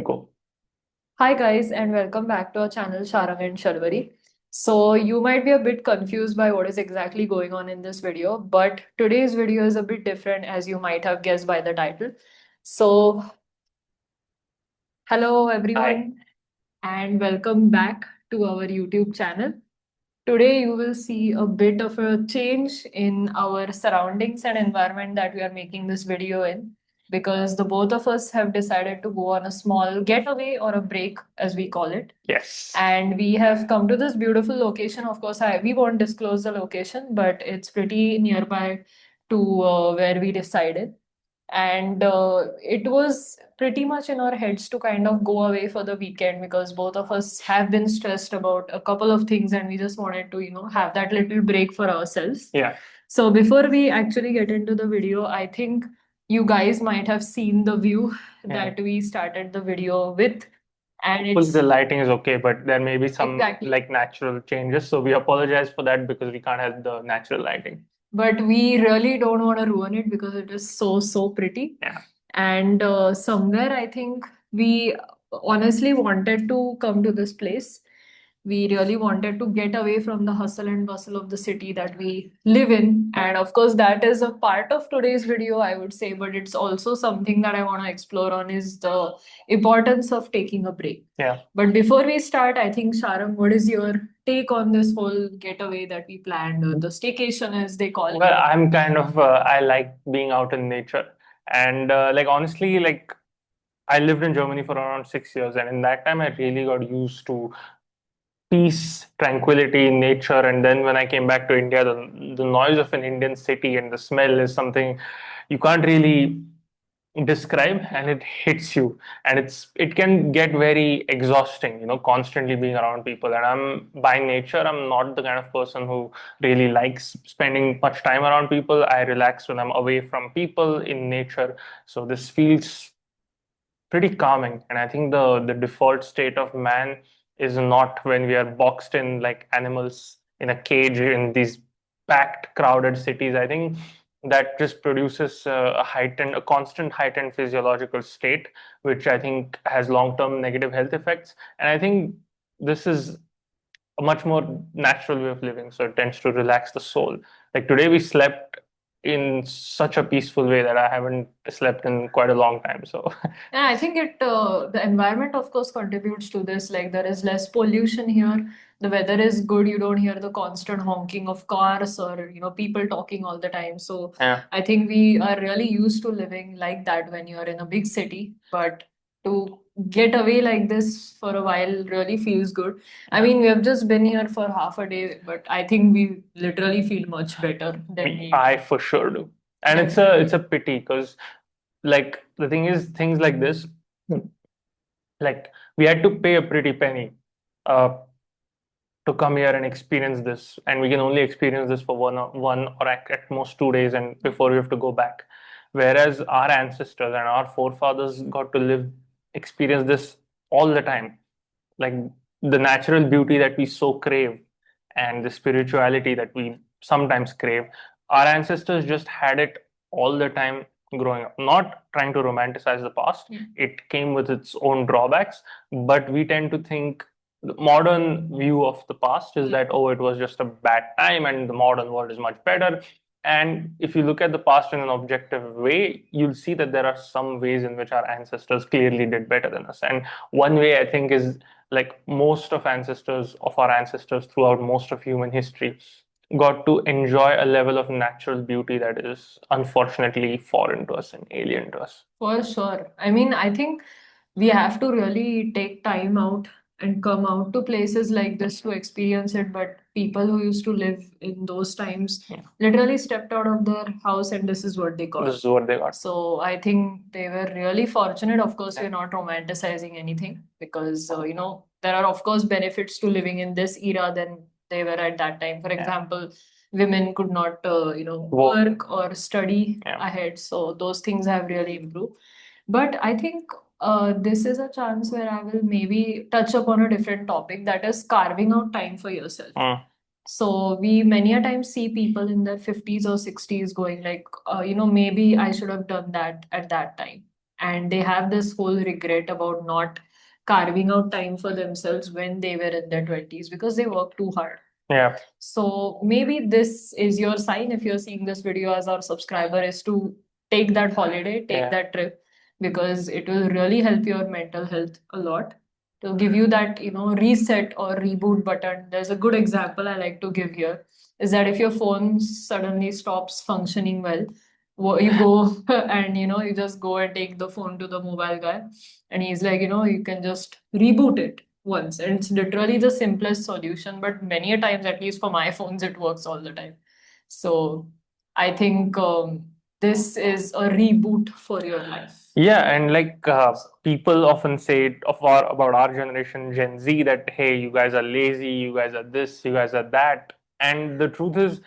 Go. Hi guys and welcome back to our channel Sharang and Sharvari. So you might be a bit confused by what is exactly going on in this video, but today's video is a bit different as you might have guessed by the title. So hello Hi. everyone and welcome back to our YouTube channel. Today, you will see a bit of a change in our surroundings and environment that we are making this video in because the both of us have decided to go on a small getaway or a break, as we call it. Yes. And we have come to this beautiful location. Of course, we won't disclose the location, but it's pretty nearby to where we decided. And it was pretty much in our heads to kind of go away for the weekend because both of us have been stressed about a couple of things and we just wanted to, have that little break for ourselves. Yeah. So before we actually get into the video, I think you guys might have seen the view Yeah. that we started the video with. And Hopefully it's the lighting is okay, but there may be some exactly. like natural changes. So we apologize for that because we can't have the natural lighting. But we really don't want to ruin it because it is so pretty. Yeah. And somewhere I think we honestly wanted to come to this place. We really wanted to get away from the hustle and bustle of the city that we live in. And of course, that is a part of today's video, I would say, but it's also something that I want to explore on is the importance of taking a break. Yeah. But before we start, I think, Sharam, what is your take on this whole getaway that we planned, or the staycation as they call Well, it? I'm kind of I like being out in nature, and like honestly, like I lived in Germany for around 6 years, and in that time, I really got used to peace, tranquility, nature. And then when I came back to India, the noise of an Indian city and the smell is something you can't really describe, and it hits you, and it can get very exhausting, constantly being around people. And I'm by nature, I'm not the kind of person who really likes spending much time around people. I relax when I'm away from people in nature. So this feels pretty calming. And I think the default state of man is not when we are boxed in like animals in a cage in these packed, crowded cities. I think that just produces a constant heightened physiological state, which I think has long-term negative health effects. And I think this is a much more natural way of living. So it tends to relax the soul. Like today, we slept in such a peaceful way that I haven't slept in quite a long time. So Yeah, I think the environment, of course, contributes to this. Like there is less pollution here. The weather is good. You don't hear the constant honking of cars or, people talking all the time. So yeah. I think we are really used to living like that when you're in a big city. But to get away like this for a while really feels good. I mean, we have just been here for half a day, but I think we literally feel much better than we I for sure do. And it's a definitely. pity because like the thing is things like this, like we had to pay a pretty penny uh, to come here and experience this, and we can only experience this for one or at most 2 days, and before we have to go back. Whereas our ancestors and our forefathers got to live experience this all the time, like the natural beauty that we so crave and the spirituality that we sometimes crave. Our ancestors just had it all the time growing up, not trying to romanticize the past. It came with its own drawbacks, but we tend to think the modern view of the past is that, oh, it was just a bad time and the modern world is much better. And if you look at the past in an objective way, you'll see that there are some ways in which our ancestors clearly did better than us. And one way I think is like most of our ancestors throughout most of human history got to enjoy a level of natural beauty that is unfortunately foreign to us and alien to us. For sure. I mean, I think we have to really take time out and come out to places like this to experience it. But people who used to live in those times Yeah. literally stepped out of their house and this is what they This got. is what they got. So I think they were really fortunate. Of course, Yeah. we're not romanticizing anything because, there are, of course, benefits to living in this era than they were at that time. For Yeah. example, women could not, Work. work or study Yeah. ahead. So those things have really improved. But I think this is a chance where I will maybe touch upon a different topic that is carving out time for yourself. Mm. So we many a time see people in their 50s or 60s going like, maybe I should have done that at that time. and they have this whole regret about not carving out time for themselves when they were in their 20s because they work too hard. Yeah. So maybe this is your sign, if you're seeing this video as our subscriber, is to take that holiday, take that trip, because it will really help your mental health a lot. To give you that, reset or reboot button. There's a good example I like to give here, is that if your phone suddenly stops functioning well, you go and you just go and take the phone to the mobile guy, and he's like, you can just reboot it once, and it's literally the simplest solution, but many a times, at least for my phones, it works all the time. So I think this is a reboot for your life. Yeah, and like people often say about our generation, Gen Z, that hey, you guys are lazy, you guys are this, you guys are that. And the truth is,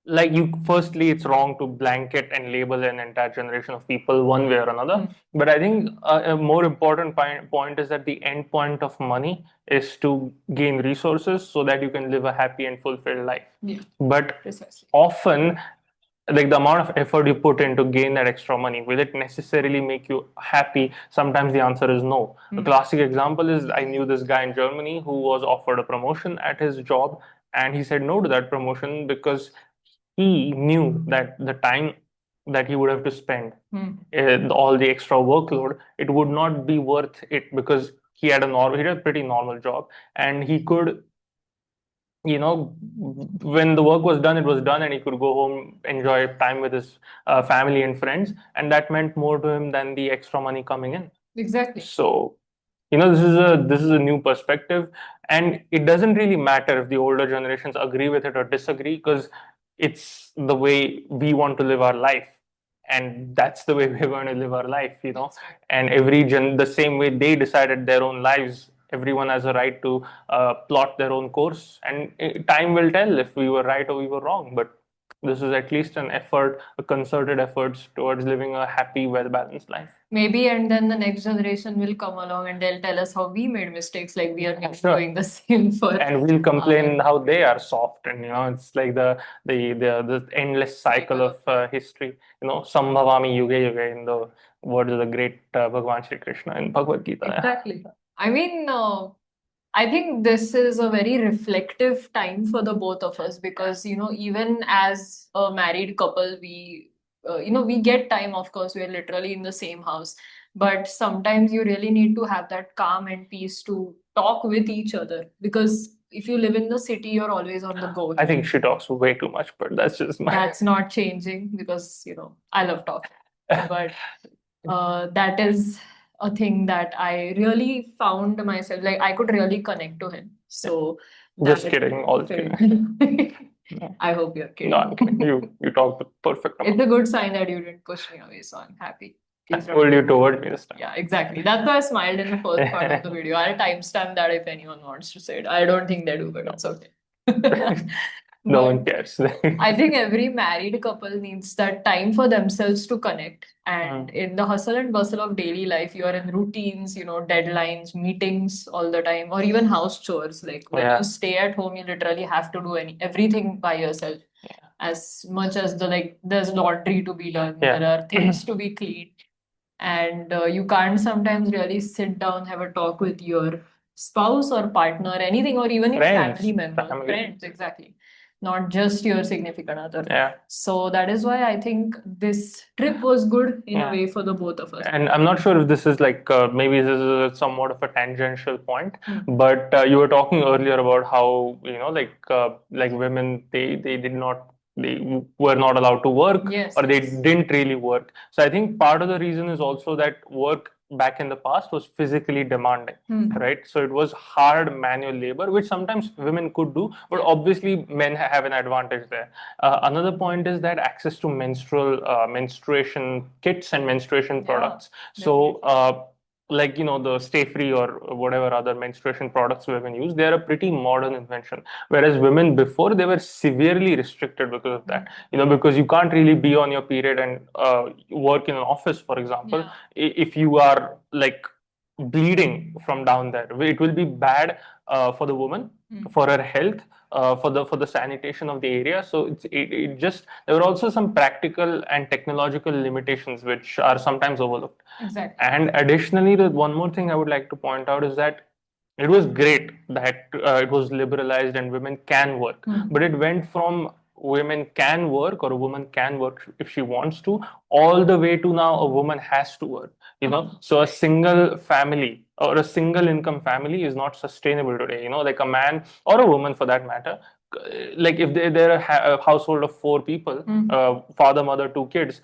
like, you firstly, it's wrong to blanket and label an entire generation of people one way or another. But I think a more important point is that the end point of money is to gain resources so that you can live a happy and fulfilled life. Yeah, but precisely. Often, like, the amount of effort you put in to gain that extra money, will it necessarily make you happy? Sometimes the answer is no. A classic example is, I knew this guy in Germany who was offered a promotion at his job, and he said no to that promotion because he knew that the time that he would have to spend, all the extra workload, it would not be worth it, because he had a pretty normal job, and he could, when the work was done, it was done, and he could go home, enjoy time with his family and friends, and that meant more to him than the extra money coming in. Exactly. So, this is a new perspective, and it doesn't really matter if the older generations agree with it or disagree, because it's the way we want to live our life, and that's the way we're going to live our life. And the same way they decided their own lives, everyone has a right to plot their own course, and time will tell if we were right or we were wrong. But this is at least an effort, a concerted efforts towards living a happy, well-balanced life. Maybe, and then the next generation will come along and they'll tell us how we made mistakes, like we are not doing the same for. And we'll complain how they are soft, and it's like the endless cycle of history. Sambhavami yuge yuge, in the words of the great Bhagwan Shri Krishna in Bhagavad Gita. Exactly. I mean, I think this is a very reflective time for the both of us, because, even as a married couple, we get time, of course, we're literally in the same house. But sometimes you really need to have that calm and peace to talk with each other, because if you live in the city, you're always on the go. I think she talks way too much, but that's just That's not changing, because, I love talking. But that is a thing that I really found myself, like, I could really connect to him. So just kidding, all kidding. I hope you're kidding. No, I'm kidding. You talked the perfect amount. It's a good sign that you didn't push me away, so I'm happy. I pulled you toward me this time. Yeah, exactly. That's why I smiled in the first part of the video. I'll timestamp that if anyone wants to say it. I don't think they do, but it's okay. No one cares. I think every married couple needs that time for themselves to connect. And in the hustle and bustle of daily life, you are in routines, deadlines, meetings all the time, or even house chores. Like when you stay at home, you literally have to do everything by yourself. As much as there's laundry to be done, there are things to be cleaned, and you can't sometimes really sit down, have a talk with your spouse or partner, anything, or even your family members, friends, exactly. Not just your significant other. Yeah. So that is why I think this trip was good in a way for the both of us. And I'm not sure if this is maybe this is somewhat of a tangential point, but you were talking earlier about how like women, they were not allowed to work, or they didn't really work. So I think part of the reason is also that work back in the past was physically demanding, right? So it was hard manual labor, which sometimes women could do, but obviously men have an advantage there. Another point is that access to menstruation kits and menstruation products. So the Stay Free or whatever other menstruation products women use, they're a pretty modern invention. Whereas women before, they were severely restricted because of that. Because you can't really be on your period and work in an office, for example. If you are like bleeding from down there, it will be bad for the woman, for her health, for the sanitation of the area. So it just there were also some practical and technological limitations which are sometimes overlooked. Exactly. And additionally, the one more thing I would like to point out is that it was great that it was liberalized and women can work, but it went from women can work or a woman can work if she wants to, all the way to now a woman has to work. So a single family or a single income family is not sustainable today. Like a man or a woman for that matter, like if they're a household of four people, father, mother, two kids,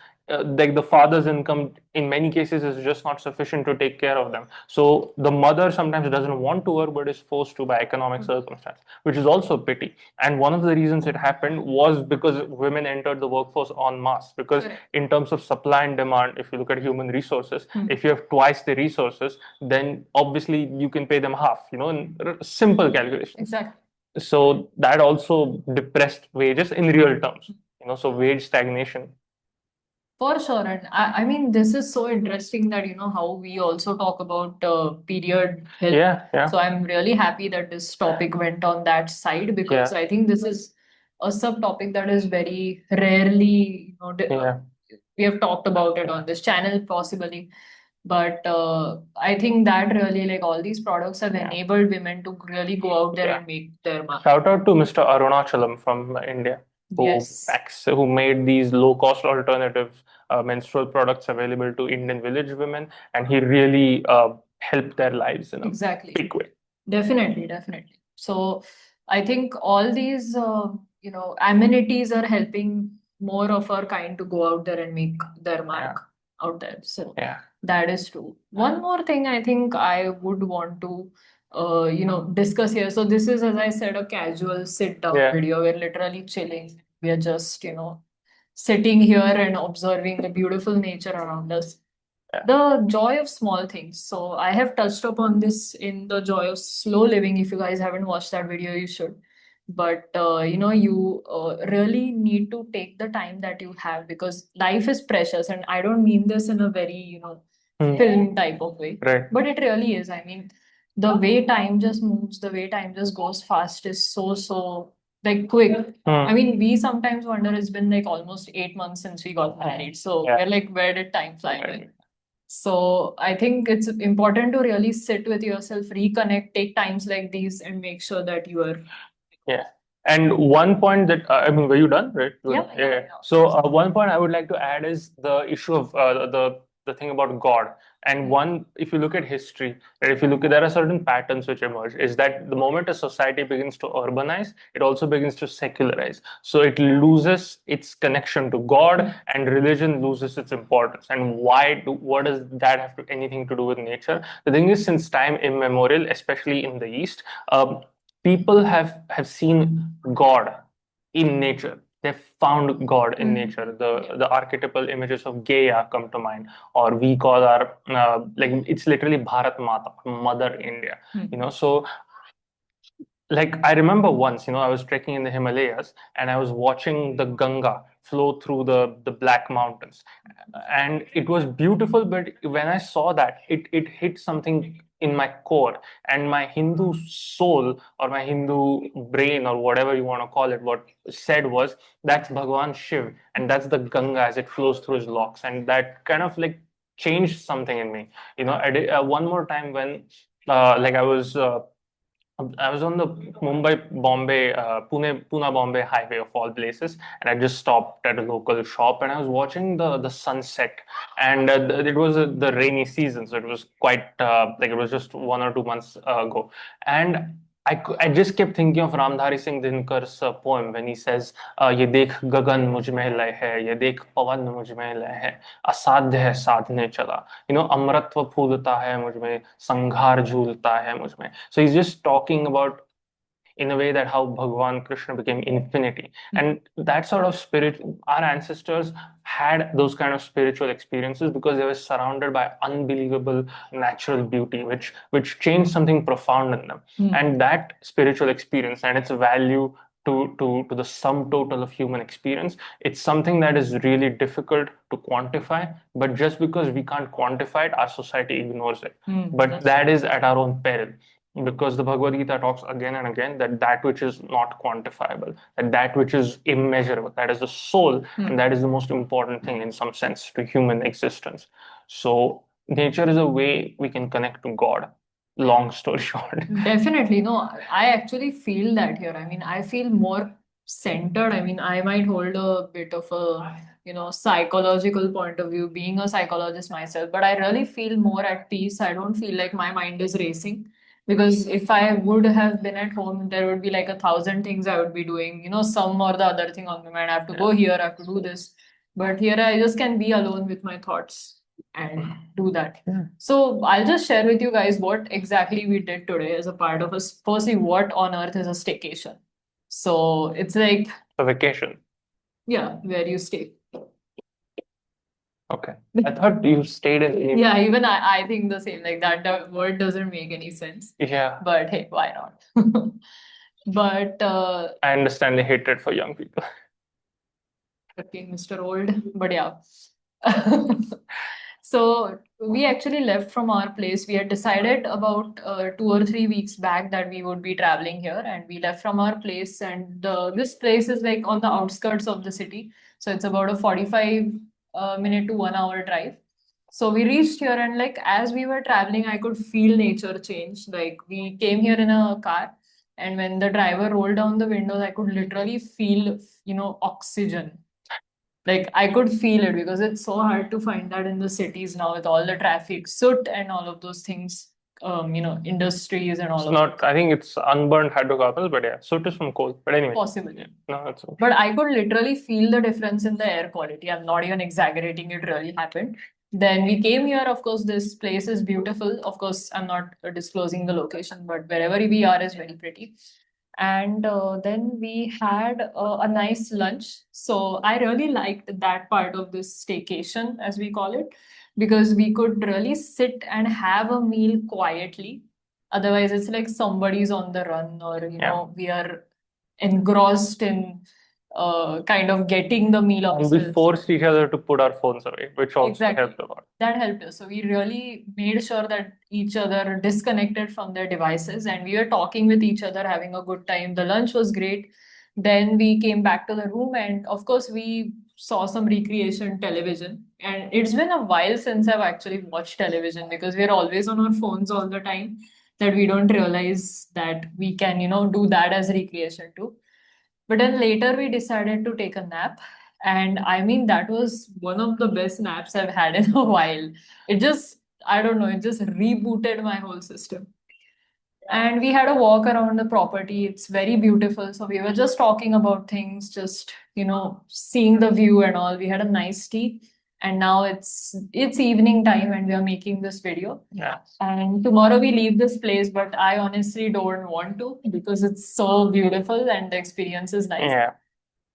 like the father's income in many cases is just not sufficient to take care of them. So the mother sometimes doesn't want to work but is forced to by economic circumstance, which is also a pity. And one of the reasons it happened was because women entered the workforce en masse. Because in terms of supply and demand, if you look at human resources, if you have twice the resources, then obviously you can pay them half, in simple calculations. Exactly. So that also depressed wages in real terms, so wage stagnation. For sure. And I mean, this is so interesting that, how we also talk about period health. Yeah. So I'm really happy that this topic went on that side, because Yeah. I think this is a subtopic that is very rarely, Yeah. we have talked about it on this channel possibly. But I think that really, like, all these products have enabled women to really go out there and make their mark. Shout out to Mr. Arunachalam from India, Yes. who made these low cost alternative menstrual products available to Indian village women, and he really helped their lives in a Exactly. big way. Definitely, definitely. So I think all these, amenities are helping more of our kind to go out there and make their mark out there. So Yeah. that is true. One more thing I think I would want to, discuss here. So this is, as I said, a casual sit down video. We're literally chilling. We are just, sitting here and observing the beautiful nature around us. The joy of small things. So I have touched upon this in the joy of slow living. If you guys haven't watched that video, you should. But you really need to take the time that you have, because life is precious, and I don't mean this in a very film type of way, Right. but it really is. I mean, the way time just moves, the way time just goes fast is so like quick. I mean, we sometimes wonder, it's been like almost 8 months since we got married. So we're like, where did time fly away? So I think it's important to really sit with yourself, reconnect, take times like these, and make sure that you are. Yeah. And one point that I mean, were you done, right? Yeah. So one point I would like to add is the issue of the thing about God. And one, if you look at history, right, if you look at, there are certain patterns which emerge. Is that the moment a society begins to urbanize, it also begins to secularize. So it loses its connection to God, and religion loses its importance. And what does that have anything to do with nature? The thing is, since time immemorial, especially in the East, people have seen God in nature. They've found God in nature. The archetypal images of Gaia come to mind, or we call our like it's literally Bharat Mata, Mother India. So like I remember once, I was trekking in the Himalayas and I was watching the Ganga flow through the Black Mountains, and it was beautiful. But when I saw that, it hit something in my core, and my Hindu soul or my Hindu brain or whatever you want to call it, what said was, that's Bhagwan Shiv, and that's the Ganga as it flows through his locks, and that kind of like changed something in me. I did, one more time when like I was on the Mumbai-Bombay, Pune-Bombay highway of all places, and I just stopped at a local shop and I was watching the sunset. And it was the rainy season, so it was quite like it was just 1 or 2 months ago. And I just kept thinking of Ramdhari Singh Dinkar's poem when he says, "ये देख गगन मुझ में लय है, ये देख पवन मुझ में लय है, असाध्य है साधने चला." अमरत्व फूलता है मुझ में, संघार झूलता है मुझ में. So he's just talking about, in a way, that how Bhagwan Krishna became infinity. And that sort of spirit, our ancestors had those kind of spiritual experiences because they were surrounded by unbelievable natural beauty, which changed something profound in them. And that spiritual experience and its value to the sum total of human experience, it's something that is really difficult to quantify. But just because we can't quantify it, our society ignores it. But that is at our own peril. because the Bhagavad Gita talks again and again that that which is not quantifiable, that which is immeasurable, that is the soul, and that is the most important thing in some sense to human existence. So nature is a way we can connect to God. Long story short. Definitely. No, I actually feel that here. I mean, I feel more centered. I mean, I might hold a bit of a, psychological point of view, being a psychologist myself, but I really feel more at peace. I don't feel like my mind is racing. Because if I would have been at home, there would be like 1,000 things I would be doing, some or the other thing on my mind. I have to go here, I have to do this. But here I just can be alone with my thoughts and do that. So I'll just share with you guys what exactly we did today as a part of us. Firstly, what on earth is a staycation? So it's like A vacation. yeah, where you stay. Okay. I thought you stayed in. Yeah, even I think the same. Like that the word doesn't make any sense. Yeah. But hey, why not? But I understand the hatred for young people. okay, Mr. Old, but yeah. So we actually left from our place. We had decided about 2 or 3 weeks back that we would be traveling here, and we left from our place. And this place is like on the outskirts of the city, so it's about a 45 minute to 1 hour drive. So we reached here, and like as we were traveling, I could feel nature change. Like we came here in a car, and when the driver rolled down the windows, I could literally feel, oxygen. Like I could feel it because it's so hard to find that in the cities now with all the traffic, soot and all of those things, industries and all It's of not, that. I think it's unburned hydrocarbons, but yeah, so it is from coal. But anyway. Possible. Yeah. No, that's okay. But I could literally feel the difference in the air quality. I'm not even exaggerating, it really happened. Then we came here, of course, this place is beautiful. Of course, I'm not disclosing the location, but wherever we are is very pretty. And then we had a nice lunch. So I really liked that part of this staycation, as we call it, because we could really sit and have a meal quietly. Otherwise, it's like somebody's on the run, or we are engrossed in kind of getting the meal And we ourselves. forced each other to put our phones away, which also Exactly. helped a lot. That helped us. So we really made sure that each other disconnected from their devices, and we were talking with each other, having a good time. The lunch was great. Then we came back to the room, and of course, we saw some recreation television. And it's been a while since I've actually watched television because we're always on our phones all the time that we don't realize that we can, do that as recreation too. But then later we decided to take a nap. And I mean, that was one of the best naps I've had in a while. It just, I don't know, it just rebooted my whole system. And we had a walk around the property. It's very beautiful. So we were just talking about things, just, seeing the view and all. We had a nice tea. And now it's evening time and we are making this video. Yeah. And tomorrow we leave this place, but I honestly don't want to because it's so beautiful and the experience is nice. Yeah.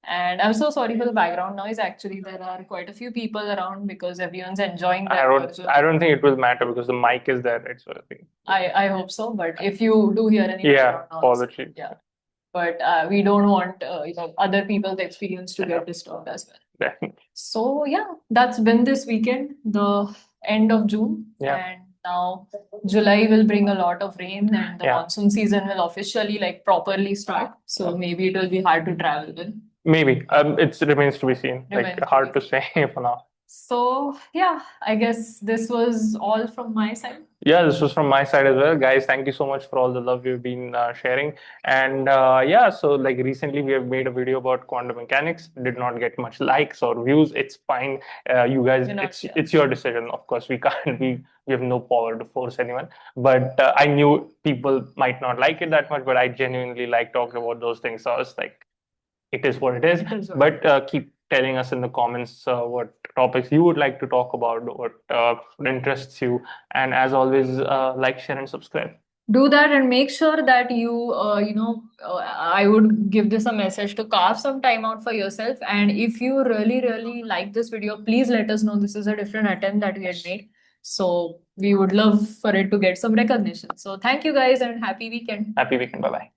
And I'm so sorry for the background noise. Actually, there are quite a few people around because everyone's enjoying I their don't virtual. I don't think it will matter because the mic is there, right? So I think. I hope so, but if you do hear any Yeah, background noise, apologies. yeah. But we don't want other people's experience to Yeah. get disturbed as well. Definitely. So yeah, that's been this weekend, the end of June. Yeah. And now July will bring a lot of rain and the Yeah. monsoon season will officially properly start. So maybe it will be hard to travel then. Maybe. It remains to be seen. Remains to hard be to say for now. So yeah, I guess this was all from my side. Yeah, this was from my side as well. Guys, thank you so much for all the love you've been sharing. And yeah, so recently we have made a video about quantum mechanics. Did not get much likes or views. It's fine. You guys, it's your decision. Of course, we can't we have no power to force anyone. But I knew people might not like it that much, but I genuinely like talking about those things. So I was like, it is what it is. But keep telling us in the comments what topics you would like to talk about, what interests you, and as always, like, share, and subscribe. Do that and make sure that I would give this a message to carve some time out for yourself. And if you really, really like this video, please let us know. This is a different attempt that we had made. So we would love for it to get some recognition. So thank you guys and happy weekend. Happy weekend. Bye bye.